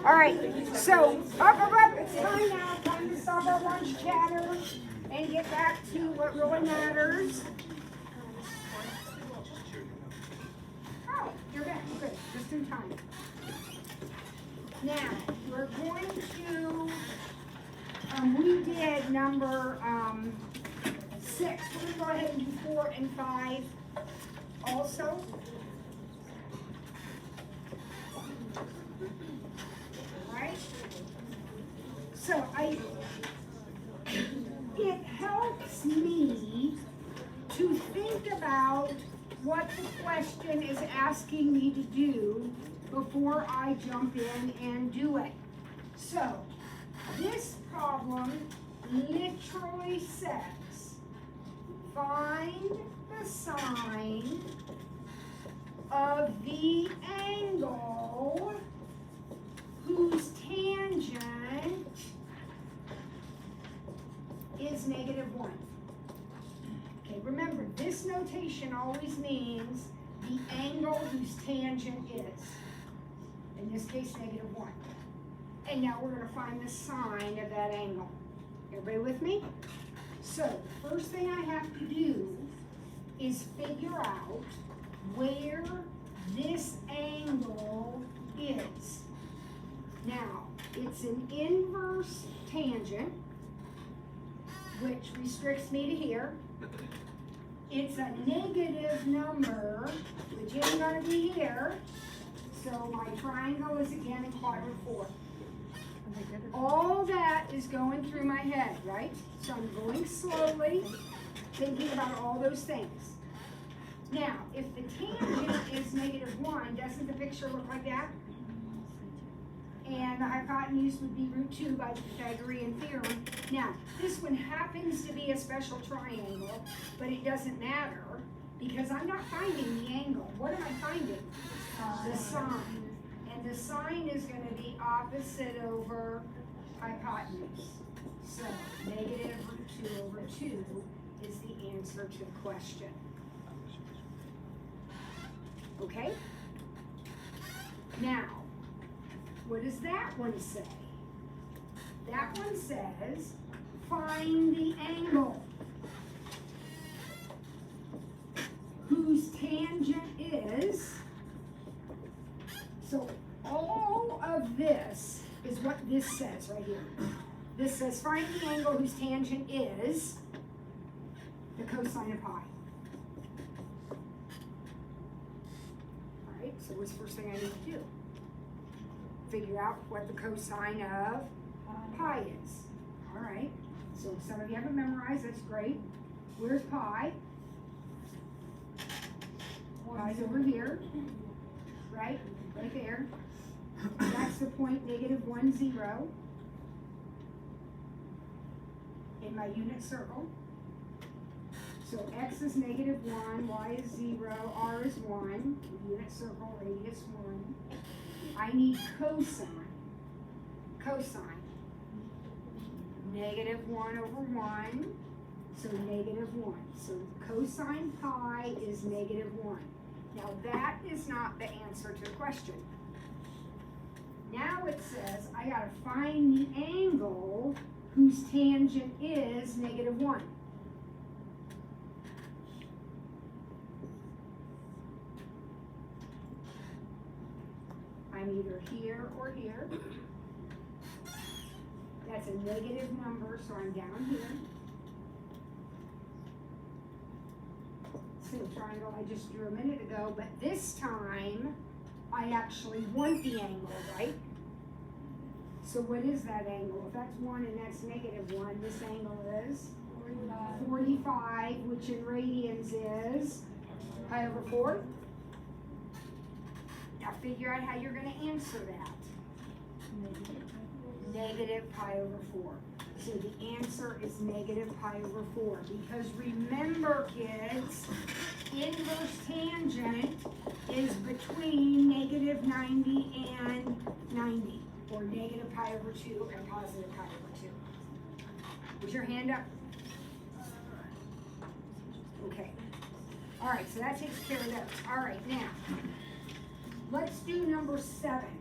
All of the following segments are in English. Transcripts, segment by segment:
All right, so up, it's time now. Time to stop our lunch chatter and get back to what really matters. Oh, you're back. Good, just in time. Now, we're going to, we did number 6. We're going to go ahead and do 4 and 5 also. Right? So it helps me to think about what the question is asking me to do before I jump in and do it. So, this problem literally says, find the sine of the angle whose tangent is -1. Okay, remember, this notation always means the angle whose tangent is. In this case, -1. And now we're going to find the sine of that angle. Everybody with me? So, the first thing I have to do is figure out where this angle is. Now, it's an inverse tangent, which restricts me to here. It's a negative number, which isn't going to be here. So my triangle is again in quadrant 4. All that is going through my head, right? So I'm going slowly, thinking about all those things. Now, if the tangent is -1, doesn't the picture look like that? And the hypotenuse would be √2 by the Pythagorean theorem. Now, this one happens to be a special triangle, but it doesn't matter because I'm not finding the angle. What am I finding? The sine. And the sine is going to be opposite over hypotenuse. So, -√2/2 is the answer to the question. Okay? Now, what does that one say? That one says, find the angle whose tangent is, so all of this is what this says right here. This says, find the angle whose tangent is the cosine of pi. All right, so what's the first thing I need to do? Figure out what the cosine of pi is. All right, so some of you haven't memorized, that's great. Where's pi? Pi's over here, right? Right there. That's the point -1, 0 in my unit circle. So x is -1, y is 0, r is 1, unit circle, radius 1. I need cosine. Cosine. -1/1, so -1. So cosine pi is -1. Now that is not the answer to the question. Now it says I gotta find the angle whose tangent is -1. I'm either here or here. That's a negative number, so I'm down here. Same triangle I just drew a minute ago, but this time I actually want the angle, right? So what is that angle? If that's 1 and that's -1, this angle is 45, which in radians is pi over 4. Now figure out how you're going to answer that. Negative pi over 4. So the answer is negative pi over 4. Because remember, kids, inverse tangent is between -90 and 90. Or negative pi over 2 and positive pi over 2. Put your hand up. Okay. All right, so that takes care of those. All right, now, let's do number 7.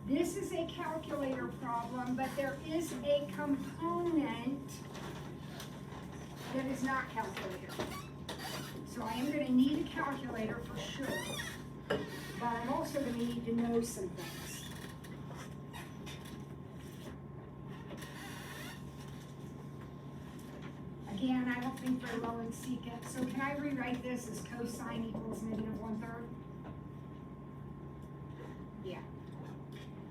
This is a calculator problem, but there is a component that is not calculator. So I am gonna need a calculator for sure, but I'm also gonna need to know some things. Again, I don't think very well in secant, so can I rewrite this as cosine equals -1/3? Yeah.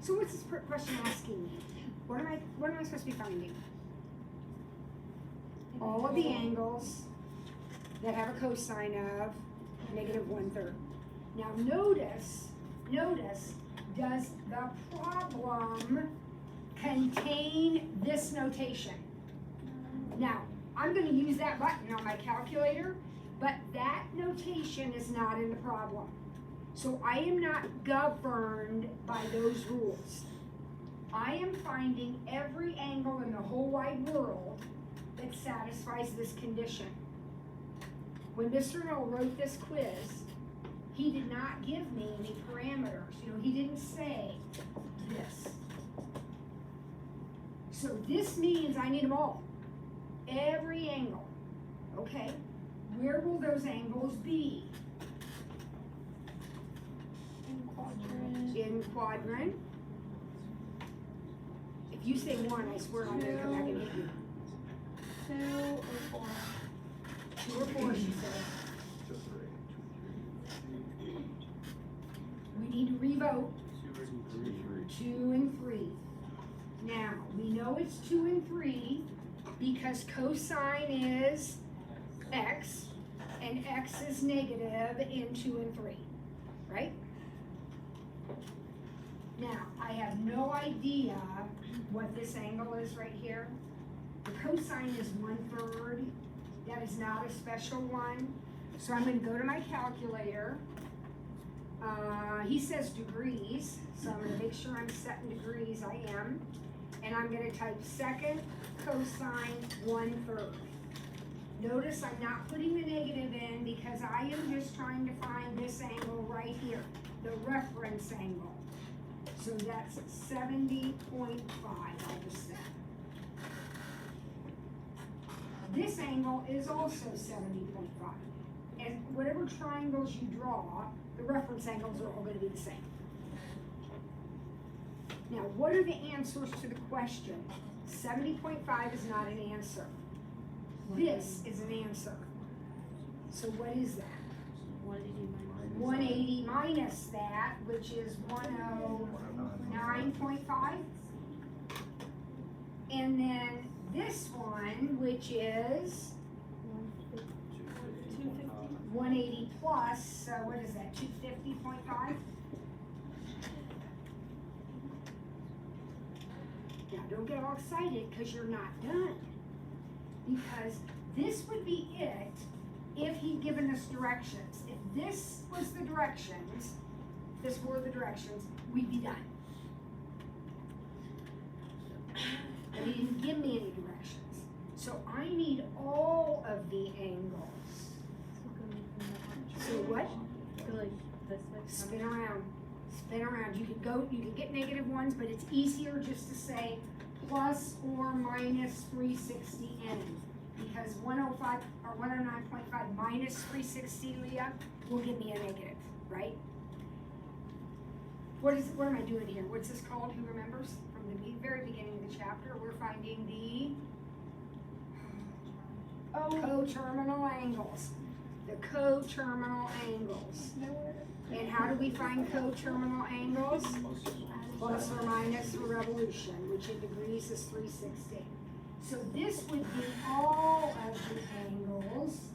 So what's this question asking me? What am I supposed to be finding? All of the angles that have a cosine of -1/3. Now notice, does the problem contain this notation? Now, I'm gonna use that button on my calculator, but that notation is not in the problem. So I am not governed by those rules. I am finding every angle in the whole wide world that satisfies this condition. When Mr. Knoll wrote this quiz, he did not give me any parameters. He didn't say this. So this means I need them all. Every angle. Okay, where will those angles be? In quadrant. If you say 1, I swear I'm gonna come back and hit you. 2 or 4. 2 or 4, she said. We need to revote 2 and 3. Now, we know it's 2 and 3 because cosine is x, and x is negative in 2 and 3, right? Now, I have no idea what this angle is right here. The cosine is 1/3. That is not a special one. So I'm going to go to my calculator. He says degrees, so I'm going to make sure I'm setting degrees. I am. And I'm going to type second cosine 1/3. Notice I'm not putting the negative in because I am just trying to find this angle right here, the reference angle. So that's 70.5, I'll just say. This angle is also 70.5. And whatever triangles you draw, the reference angles are all going to be the same. Now, what are the answers to the question? 70.5 is not an answer. This is an answer. So what is that? 180 minus that, which is 109.5. And then this one, which is 180 plus, so what is that, 250.5? Now, don't get all excited because you're not done. Because this would be it if he'd given us directions. If this was the directions, we'd be done. But he didn't give me any directions. So I need all of the angles. So what? Spin around. Spin around. You could get -1s, but it's easier just to say plus or minus 360 n. Because 105 or 109.5 minus 360, Leah, will give me a negative, right? What am I doing here? What's this called? Who remembers? From the very beginning of the chapter, we're finding the coterminal angles. The coterminal angles. And how do we find coterminal angles? Plus or minus a revolution, which in degrees is 360. So this would be all of the angles,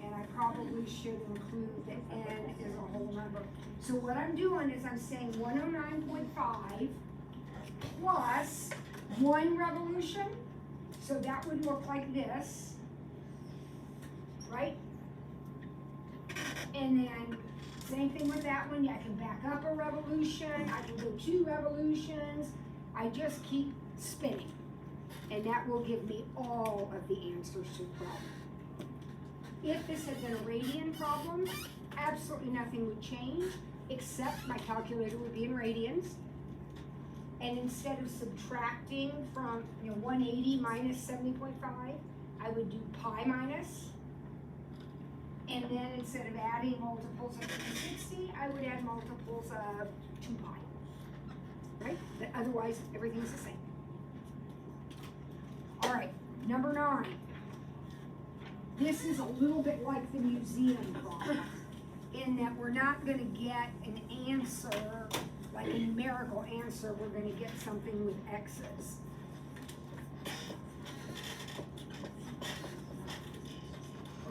and I probably should include the n as a whole number. So what I'm doing is I'm saying 109.5 plus 1 revolution, so that would look like this, right? And then same thing with that one. I can back up a revolution, I can go 2 revolutions, I just keep spinning. And that will give me all of the answers to the problem. If this had been a radian problem, absolutely nothing would change, except my calculator would be in radians, And instead of subtracting from, 180 minus 70.5, I would do pi minus. And then instead of adding multiples of 360, I would add multiples of 2 pi. Right? But otherwise, everything's the same. All right, number 9. This is a little bit like the museum problem, in that we're not going to get an answer, like a numerical answer, we're going to get something with x's.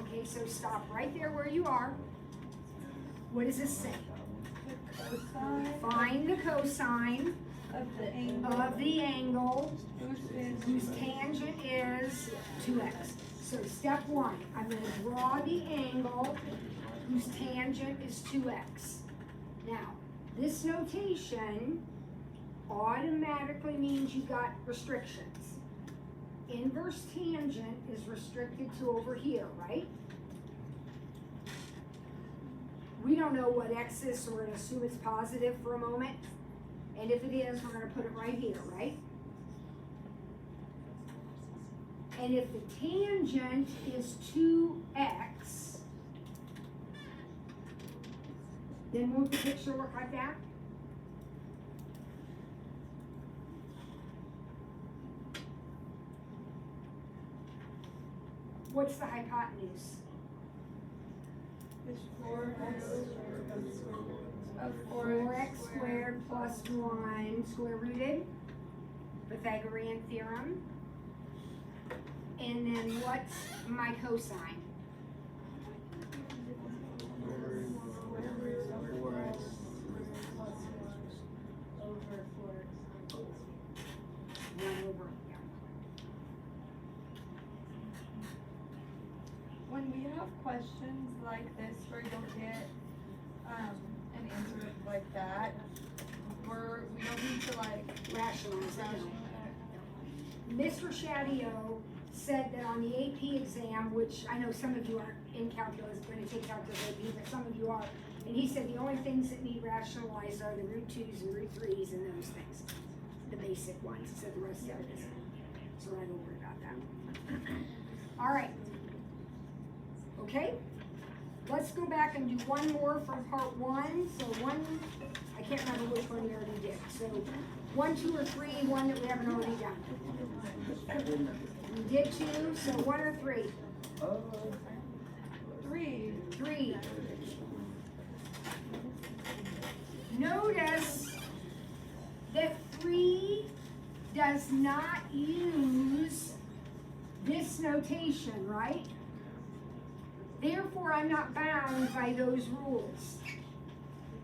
Okay, so stop right there where you are. What does this say? The cosine Find the cosine of the angle whose tangent is 2x. So step 1, I'm going to draw the angle whose tangent is 2x. Now, this notation automatically means you got restrictions. Inverse tangent is restricted to over here, right? We don't know what x is, so we're going to assume it's positive for a moment. And if it is, we're going to put it right here, right? And if the tangent is 2x, then won't the picture look like that? What's the hypotenuse? is 4x squared plus 1 square rooted, Pythagorean theorem. And then what's my cosine? When we have questions like this where you'll get an answer like that, we don't need to like Rationalize it. rationalize. Mr. Shadio said that on the AP exam, which I know some of you aren't in calculus, going to take calculus AP, but some of you are, and he said the only things that need rationalized are the root 2s and root 3s and those things, the basic ones. He said the rest of it is, so I don't worry about that. All right. Okay, let's go back and do one more from part 1. So I can't remember which one we already did. So 1, 2, or 3, one that we haven't already done. We did 2, so 1 or 3? 3. 3. Notice that 3 does not use this notation, right? Therefore, I'm not bound by those rules.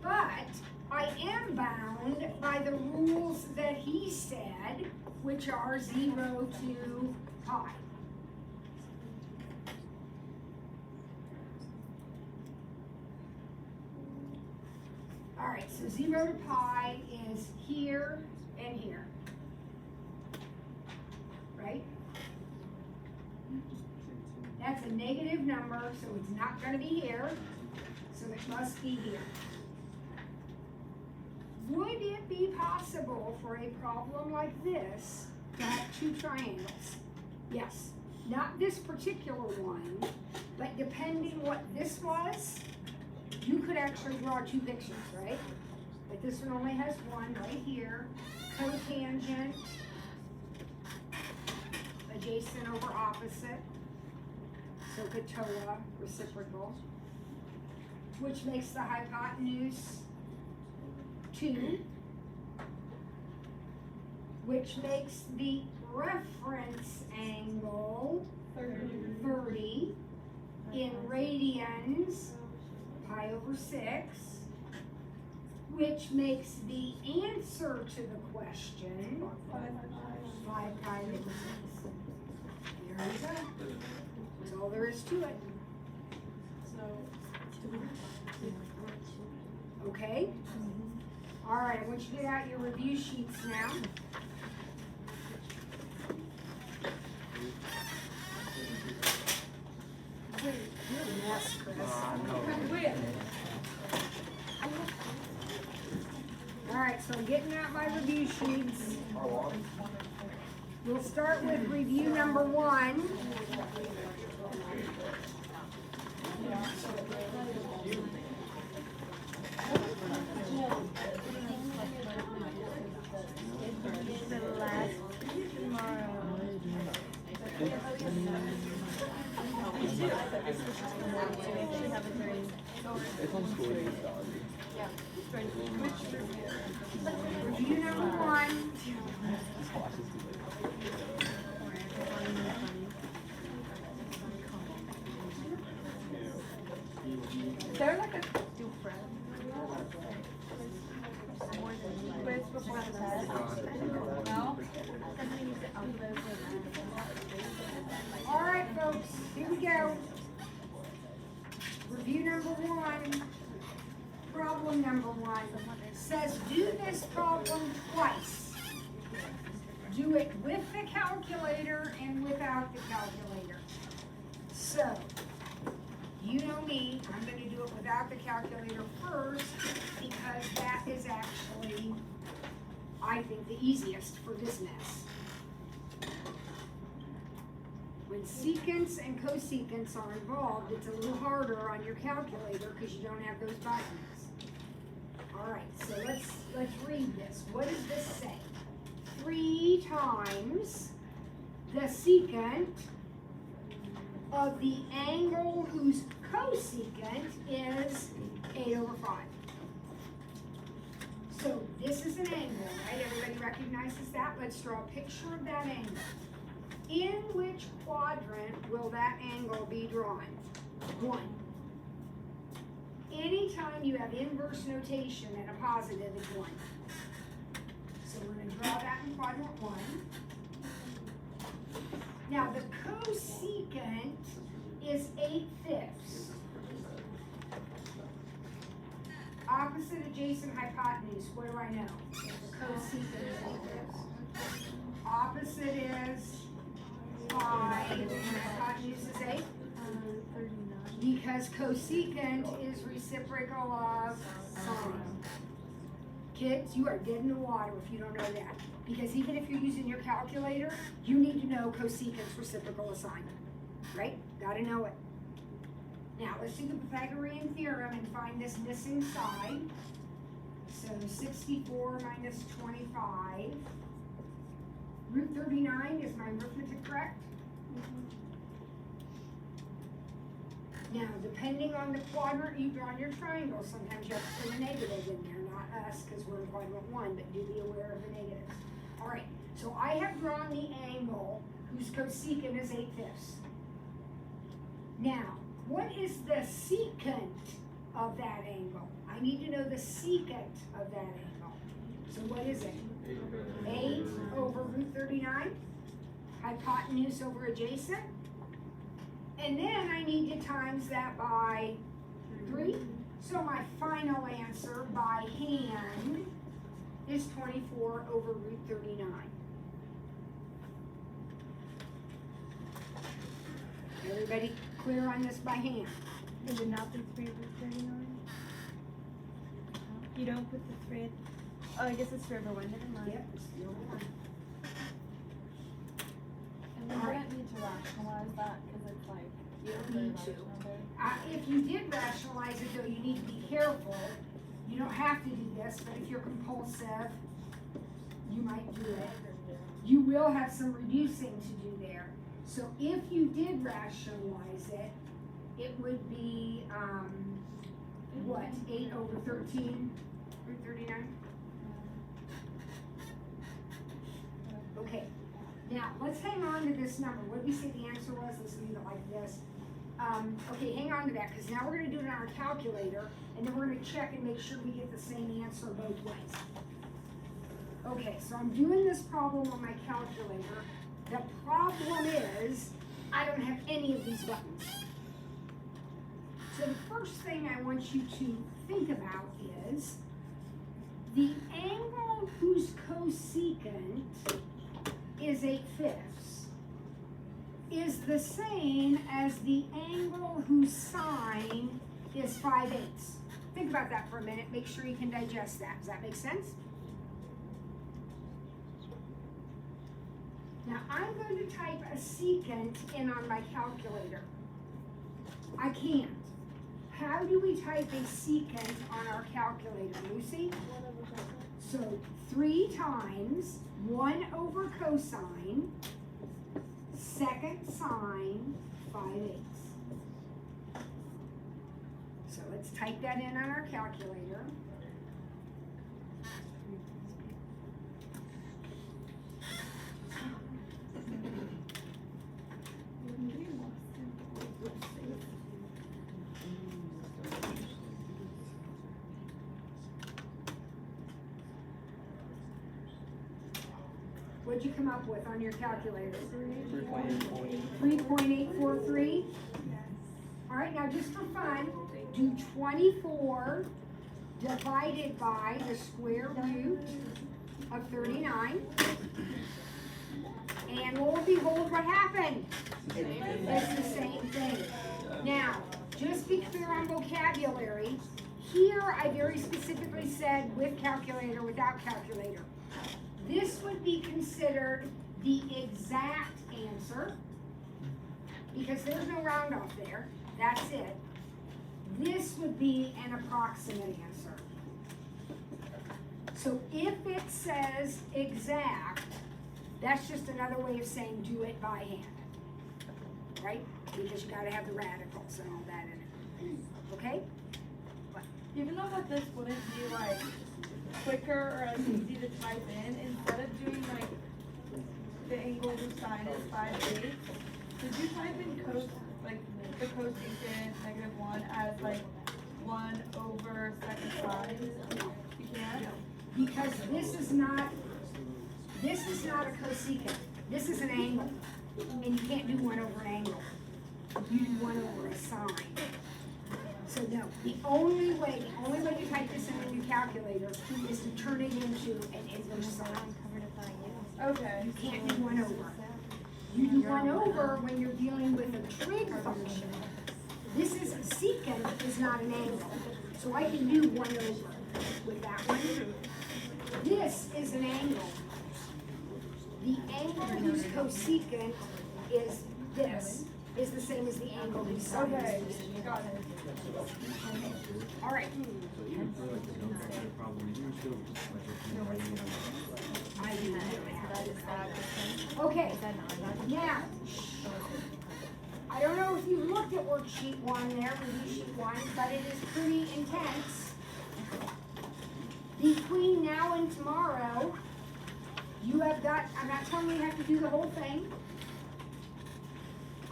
But I am bound by the rules that he said, which are 0 to pi. All right, so 0 to pi is here and here. Right? That's a negative number, so it's not going to be here, so it must be here. Would it be possible for a problem like this to have 2 triangles? Yes. Not this particular one, but depending what this was, you could actually draw 2 pictures, right? But this one only has one right here, cotangent, adjacent over opposite. SOHCAHTOA, reciprocal, which makes the hypotenuse 2, which makes the reference angle 30 in radians, pi over 6, which makes the answer to the question 5 pi over 6. There you go. That's all there is to it. Okay? All right, I want you to get out your review sheets now. You're a mess, Chris. All right, Alright, so I'm getting out my review sheets. We'll start with review number 1. The last tomorrow. It's on school. Review number 1. They're like a two friends. Quiz before the test. No? Alright, folks, here we go. Review number 1. Problem number 1 says do this problem twice. Do it with the calculator and without the calculator. So, you know me, I'm going to do it without the calculator first because that is actually, I think, the easiest for this mess. When secants and cosecants are involved, it's a little harder on your calculator because you don't have those buttons. All right, so let's read this. What does this say? 3 times the secant of the angle whose cosecant is 8/5. So this is an angle, right? Everybody recognizes that? Let's draw a picture of that angle. In which quadrant will that angle be drawn? 1. Anytime you have inverse notation and a positive, it's 1. So we're going to draw that in quadrant 1. Now the cosecant is 8/5. Opposite, adjacent, hypotenuse. What do I know? The cosecant is 8/5. Opposite is 5, and hypotenuse is 8. 39. Because cosecant is reciprocal of sine. Kids, you are dead in the water if you don't know that. Because even if you're using your calculator, you need to know cosecant's reciprocal of sine. Right? Gotta know it. Now, let's do the Pythagorean theorem and find this missing side. So 64 minus 25. Root 39, is my arithmetic correct? Now, depending on the quadrant you draw on your triangle, sometimes you have to put a negative in there, not us, because we're in quadrant 1, but do be aware of the negatives. All right, so I have drawn the angle whose cosecant is 8/5. Now, what is the secant of that angle? I need to know the secant of that angle. So what is it? 8 over root 39, hypotenuse over adjacent. And then I need to times that by 3. So my final answer by hand is 24 over root 39. Everybody clear on this by hand? Is it not the 3 root 39? You don't put the 3 at, oh, I guess it's 3 over 1, never mind. Yep, it's still 1. And we Alright. wouldn't need to rationalize that because it's like, You don't need to. If you did rationalize it though, you need to be careful. You don't have to do this, but if you're compulsive, you might do it. You will have some reducing to do there. So if you did rationalize it, it would be, what, 8 over 13, root 39? Okay, now let's hang on to this number. What did we say the answer was? Let's leave it like this. Okay, hang on to that, because now we're going to do it on our calculator, and then we're going to check and make sure we get the same answer both ways. Okay, so I'm doing this problem on my calculator. The problem is, I don't have any of these buttons. So the first thing I want you to think about is, the angle whose cosecant is 8/5 is the same as the angle whose sine is 5/8. Think about that for a minute. Make sure you can digest that. Does that make sense? Now I'm going to type a secant in on my calculator. I can't. How do we type a secant on our calculator, Lucy? So 3 times 1 over cosine, second sine, 5/8. So let's type that in on our calculator. What'd you come up with on your calculator? 3.843? All right, now just for fun, do 24 divided by the square root of 39. And lo and behold, what happened? It's the same thing. Now, just be clear on vocabulary. Here, I very specifically said with calculator, without calculator. This would be considered the exact answer because there's no round off there. That's it. This would be an approximate answer. So if it says exact, that's just another way of saying do it by hand, right? Because you gotta have the radicals and all that in it, okay? Even though that this wouldn't be like quicker or as easy to type in, instead of doing like the angle of sine is 5/8, did you type in like the cosecant -1 as like 1 over second sine? You can't? Because this is not a cosecant. This is an angle. And you can't do 1 over an angle. You do 1 over a sine. So no, the only way to type this in your calculator is to turn it into an English sign. Okay. You can't do 1 over. You do 1 over when you're dealing with a trig function. This is a secant, is not an angle. So I can do 1 over with that one. This is an angle. The angle whose cosecant is this, is the same as the angle whose sine Okay, is this. got it. All right. I do not have it. Okay, now, I don't know if you looked at worksheet 1 there, review sheet 1, but it is pretty intense. Between now and tomorrow, you have got, I'm not telling you have to do the whole thing.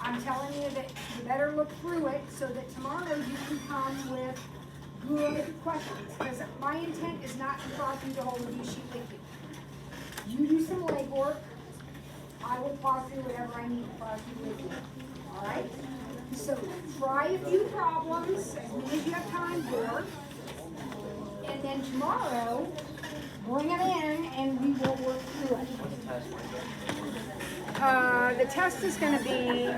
I'm telling you that you better look through it so that tomorrow you can come with good questions. Because my intent is not to plow through the whole review sheet with you. You do some legwork. I will plow through whatever I need to plow through with you. All right? So try a few problems, as many as you have time for. And then tomorrow, bring it in and we will work through it. The test is going to be